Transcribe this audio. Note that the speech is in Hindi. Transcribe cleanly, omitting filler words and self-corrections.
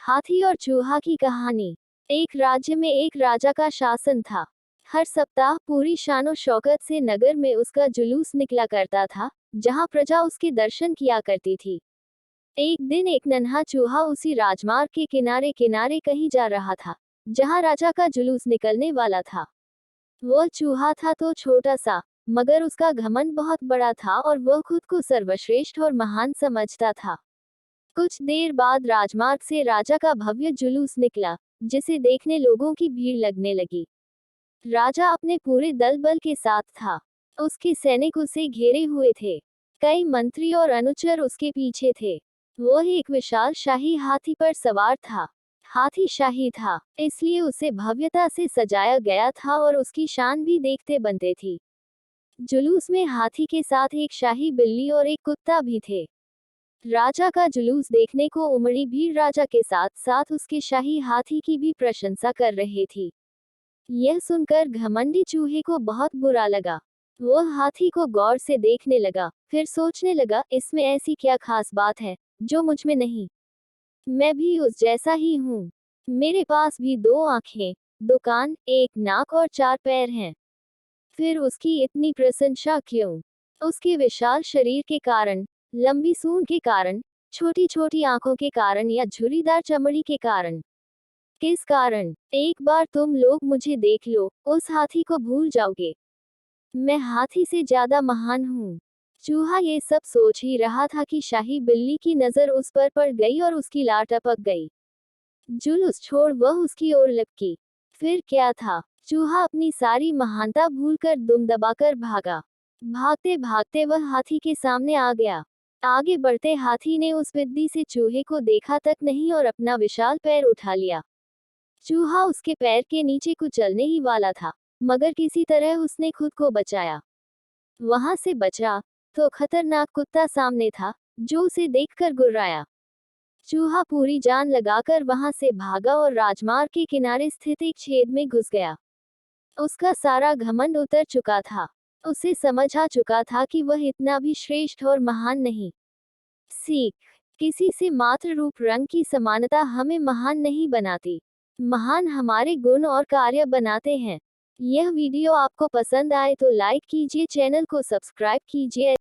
हाथी और चूहा की कहानी। एक राज्य में एक राजा का शासन था। हर सप्ताह पूरी शानो शौकत से नगर में उसका जुलूस निकला करता था, जहां प्रजा उसके दर्शन किया करती थी। एक दिन एक नन्हा चूहा उसी राजमार्ग के किनारे किनारे कहीं जा रहा था, जहां राजा का जुलूस निकलने वाला था। वह चूहा था तो छोटा सा, मगर उसका घमंड बहुत बड़ा था और वह खुद को सर्वश्रेष्ठ और महान समझता था। कुछ देर बाद राजमार्ग से राजा का भव्य जुलूस निकला, जिसे देखने लोगों की भीड़ लगने लगी। राजा अपने पूरे दल बल के साथ था। उसके सैनिक उसे घेरे हुए थे। कई मंत्री और अनुचर उसके पीछे थे। वह एक विशाल शाही हाथी पर सवार था। हाथी शाही था, इसलिए उसे भव्यता से सजाया गया था और उसकी शान भी देखते बनते थी। जुलूस में हाथी के साथ एक शाही बिल्ली और एक कुत्ता भी थे। राजा का जुलूस देखने को उमड़ी भीड़ राजा के साथ साथ उसके शाही हाथी की भी प्रशंसा कर रही थी। यह सुनकर घमंडी चूहे को बहुत बुरा लगा। वह हाथी को गौर से देखने लगा, फिर सोचने लगा, इसमें ऐसी क्या खास बात है जो मुझ में नहीं। मैं भी उस जैसा ही हूँ। मेरे पास भी दो आंखें, दो कान, एक नाक और चार पैर हैं। फिर उसकी इतनी प्रशंसा क्यों? उसके विशाल शरीर के कारण, लंबी सूंड के कारण, छोटी छोटी आंखों के कारण या झुर्रीदार चमड़ी के कारण? किस कारण? एक बार तुम लोग मुझे देख लो, उस हाथी को भूल जाओगे। मैं हाथी से ज्यादा महान हूँ। चूहा ये सब सोच ही रहा था कि शाही बिल्ली की नजर उस पर पड़ गई और उसकी लार टपक गई। जुलूस छोड़ वह उसकी ओर लपकी। फिर क्या था? चूहा अपनी सारी महानता भूलकर दुम दबाकर भागा। भागते भागते वह हाथी के सामने आ गया। आगे बढ़ते हाथी ने उस बिद्दी से चूहे को देखा तक नहीं और अपना विशाल पैर उठा लिया। चूहा उसके पैर के नीचे कुचलने ही वाला था, मगर किसी तरह उसने खुद को बचाया। वहां से बचा तो खतरनाक कुत्ता सामने था, जो उसे देखकर गुर्राया। चूहा पूरी जान लगाकर वहां से भागा और राजमार्ग के किनारे स्थित एक छेद में घुस गया। उसका सारा घमंड उतर चुका था। उसे समझ आ चुका था कि वह इतना भी श्रेष्ठ और महान नहीं। सीख: किसी से मात्र रूप रंग की समानता हमें महान नहीं बनाती। महान हमारे गुण और कार्य बनाते हैं। यह वीडियो आपको पसंद आए तो लाइक कीजिए, चैनल को सब्सक्राइब कीजिए।